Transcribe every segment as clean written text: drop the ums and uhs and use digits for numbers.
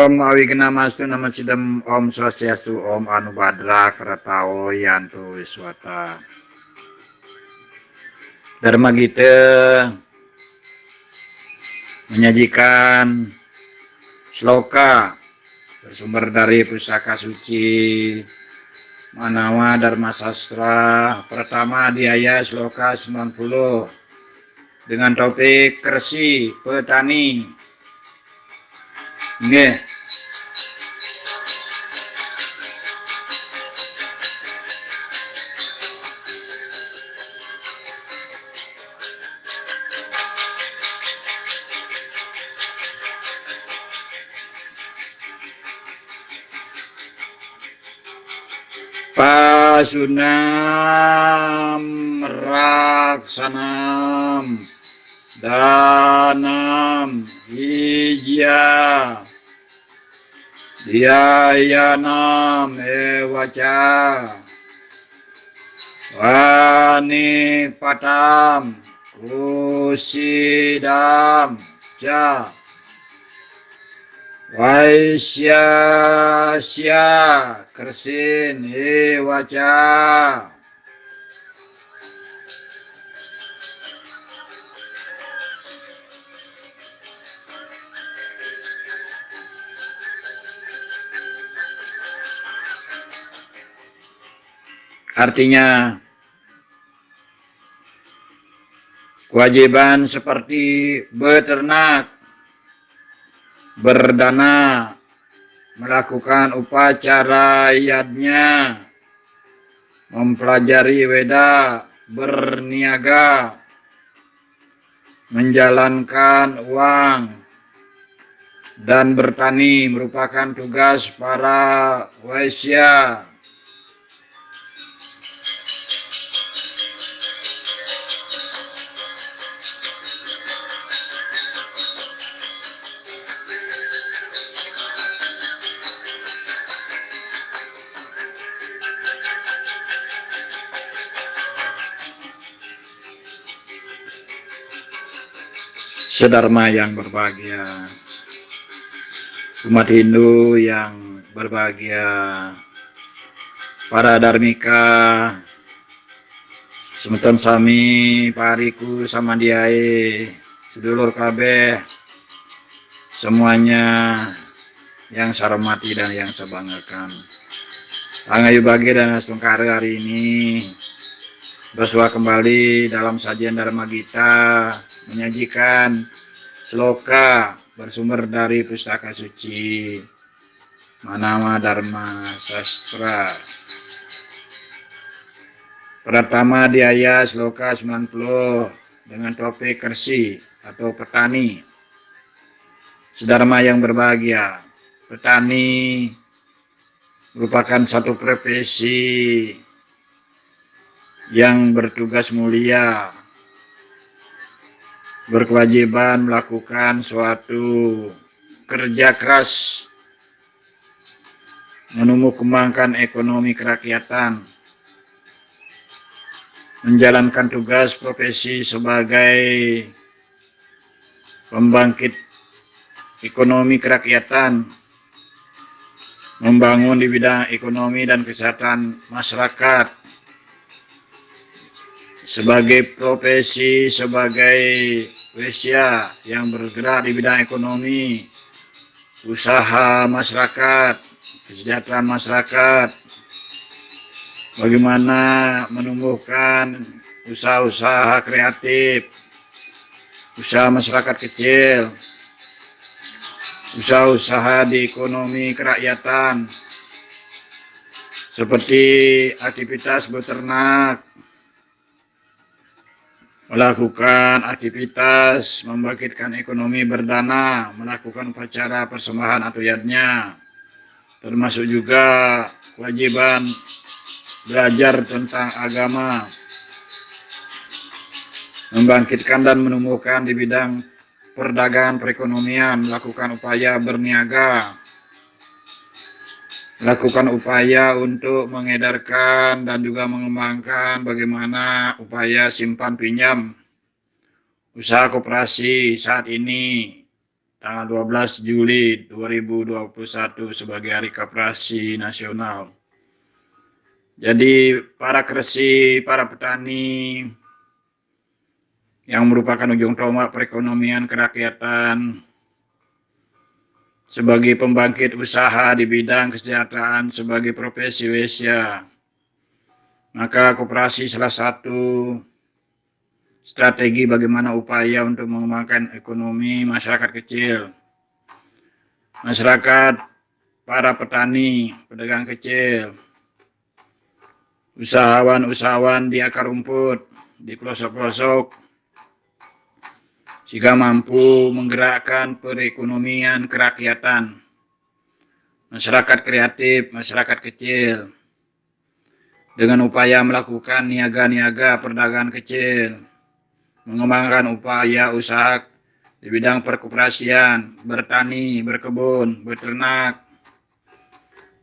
Om Awigena-mastu Nama Sidem Om Swastiastu Om Anubadra Kratao Yantu Wiswata. Dharma Gita menyajikan sloka bersumber dari Pustaka Suci Manawa Dharma Sastra pertama di ayat sloka 90 dengan topik Kersi Petani. Nggih. Pasunam Raksanam Danam Hijya Dhyayanam Ewaca Vanipatam Kusidam Ca Waisyasya Kersin Ewaca. Artinya kewajiban seperti beternak, berdana, melakukan upacara yadnya, mempelajari Weda, berniaga, menjalankan uang, dan bertani merupakan tugas para Waisya. Sedharma yang berbahagia, umat Hindu yang berbahagia, para dharmika, semeton sami, pariku, samandiai, sedulur kabeh, semuanya yang saya hormati dan yang saya banggakan. Pangayu bagi dan Astungkara hari ini bersua kembali dalam sajian Dharma Gita menyajikan sloka bersumber dari Pustaka Suci Manawa Dharma Sastra. Pertama di ayat sloka 90 dengan topik Kersi atau petani. Sedharma yang berbahagia, petani merupakan satu profesi yang bertugas mulia, berkewajiban melakukan suatu kerja keras menumbuh kembangkan ekonomi kerakyatan, menjalankan tugas profesi sebagai pembangkit ekonomi kerakyatan, membangun di bidang ekonomi dan kesehatan masyarakat, sebagai profesi sebagai Waisya yang bergerak di bidang ekonomi, usaha masyarakat, kesejahteraan masyarakat, bagaimana menumbuhkan usaha-usaha kreatif, usaha masyarakat kecil, usaha-usaha di ekonomi kerakyatan, seperti aktivitas beternak, melakukan aktivitas membangkitkan ekonomi berdana, melakukan upacara persembahan atau yadnya, termasuk juga kewajiban belajar tentang agama, membangkitkan dan menumbuhkan di bidang perdagangan perekonomian, melakukan upaya berniaga, melakukan upaya untuk mengedarkan dan juga mengembangkan bagaimana upaya simpan pinjam, usaha koperasi saat ini, tanggal 12 Juli 2021 sebagai Hari Koperasi Nasional. Jadi para Kressi, para petani yang merupakan ujung tombak perekonomian kerakyatan sebagai pembangkit usaha di bidang kesejahteraan sebagai profesi wesya, maka koperasi salah satu strategi bagaimana upaya untuk mengembangkan ekonomi masyarakat kecil, masyarakat, para petani, pedagang kecil, usahawan-usahawan di akar rumput, di pelosok-pelosok, sehingga mampu menggerakkan perekonomian kerakyatan, masyarakat kreatif, masyarakat kecil, dengan upaya melakukan niaga-niaga perdagangan kecil, mengembangkan upaya usaha di bidang perkoperasian, bertani, berkebun, beternak,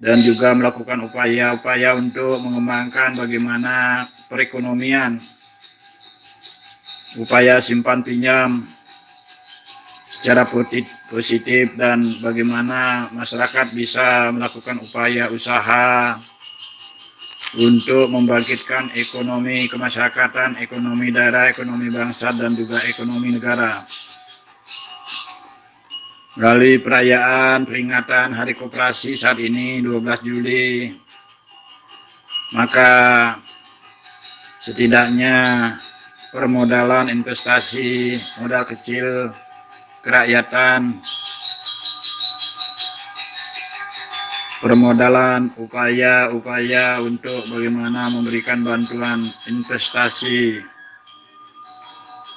dan juga melakukan upaya-upaya untuk mengembangkan bagaimana perekonomian, upaya simpan pinjam secara positif, dan bagaimana masyarakat bisa melakukan upaya usaha untuk membangkitkan ekonomi kemasyarakatan, ekonomi daerah, ekonomi bangsa, dan juga ekonomi negara. Melalui perayaan peringatan Hari Koperasi saat ini 12 Juli, maka setidaknya permodalan investasi modal kecil kerakyatan, permodalan upaya-upaya untuk bagaimana memberikan bantuan investasi,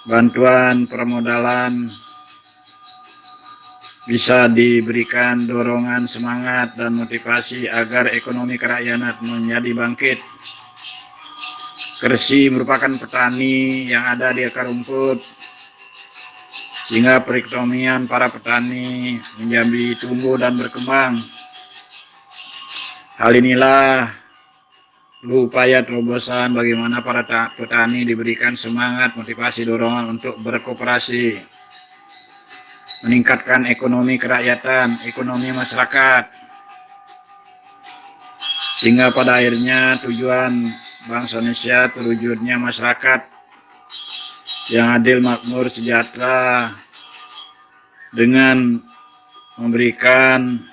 bantuan permodalan, bisa diberikan dorongan semangat dan motivasi agar ekonomi kerakyatan menjadi bangkit. Kressi merupakan petani yang ada di akar rumput, sehingga perekonomian para petani menjadi tumbuh dan berkembang. Hal inilah upaya terobosan bagaimana para petani diberikan semangat, motivasi, dorongan untuk berkooperasi, meningkatkan ekonomi kerakyatan, ekonomi masyarakat, sehingga pada akhirnya tujuan bangsa Indonesia terwujudnya masyarakat yang adil, makmur, sejahtera, dengan memberikan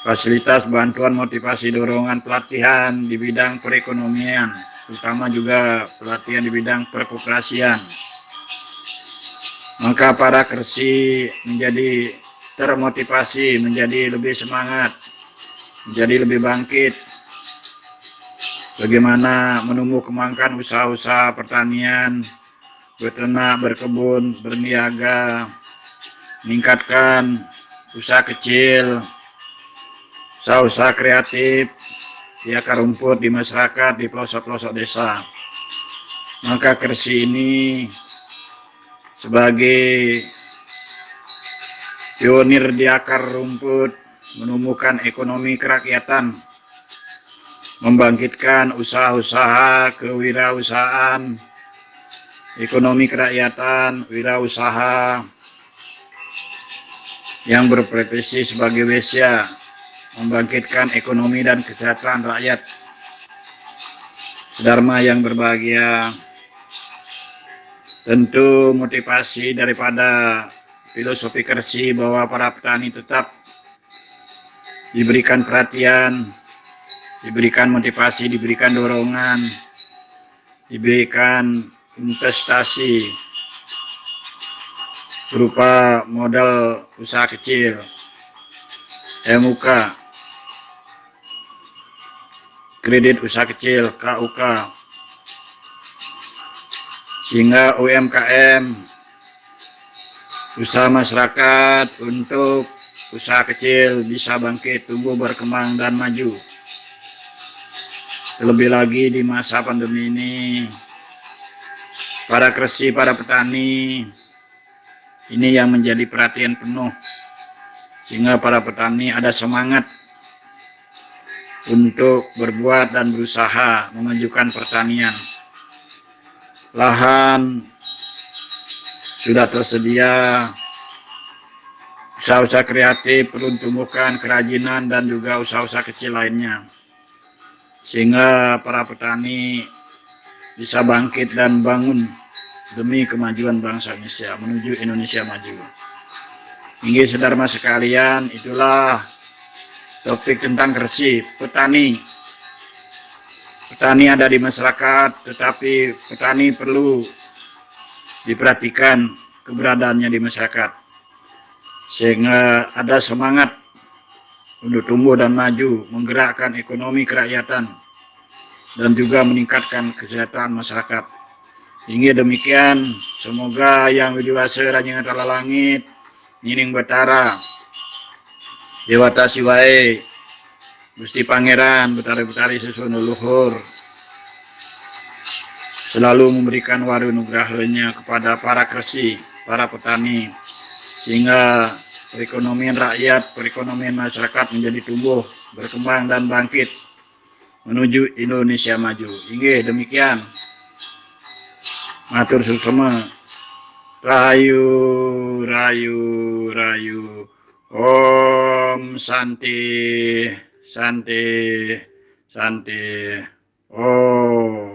fasilitas, bantuan, motivasi, dorongan, pelatihan di bidang perekonomian, terutama juga pelatihan di bidang perkoperasian. Maka para Kressi menjadi termotivasi, menjadi lebih semangat, menjadi lebih bangkit. Bagaimana menumbuh kembangkan usaha-usaha pertanian, beternak, berkebun, berniaga, meningkatkan usaha kecil, usaha-usaha kreatif di akar rumput, di masyarakat, di pelosok-pelosok desa. Maka Kressi ini sebagai pionir di akar rumput menumbuhkan ekonomi kerakyatan, membangkitkan usaha-usaha kewirausahaan, ekonomi kerakyatan, wirausaha yang berprofesi sebagai wesya, membangkitkan ekonomi dan kesejahteraan rakyat. Dharma yang berbahagia, tentu motivasi daripada filosofi Kressi bahwa para petani tetap diberikan perhatian, diberikan motivasi, diberikan dorongan, diberikan investasi berupa modal usaha kecil, MUK, kredit usaha kecil, KUK, sehingga UMKM, usaha masyarakat untuk usaha kecil bisa bangkit, tumbuh, berkembang, dan maju. Terlebih lagi di masa pandemi ini, para Kressi, para petani, ini yang menjadi perhatian penuh, sehingga para petani ada semangat untuk berbuat dan berusaha memajukan pertanian. Lahan sudah tersedia, usaha-usaha kreatif, perlu tumbuhkan kerajinan dan juga usaha-usaha kecil lainnya. Sehingga para petani bisa bangkit dan bangun demi kemajuan bangsa Indonesia, menuju Indonesia maju. Hingga saudara sekalian, itulah topik tentang Gresik. Petani ada di masyarakat, tetapi petani perlu diperhatikan keberadaannya di masyarakat, sehingga ada semangat untuk tumbuh dan maju, menggerakkan ekonomi kerakyatan, dan juga meningkatkan kesejahteraan masyarakat. Hingga demikian, semoga yang widiwasa ranjing antara langit, nining betara, Dewata Siwae, Gusti Pangeran, betari-betari susun leluhur, selalu memberikan waru nugrahnya kepada para kresi, para petani, sehingga perekonomian rakyat, perekonomian masyarakat menjadi tumbuh, berkembang dan bangkit menuju Indonesia maju. Hingga demikian, matur suksema, rayu, rayu, rayu, Om Santi, Santi, Santi, Om.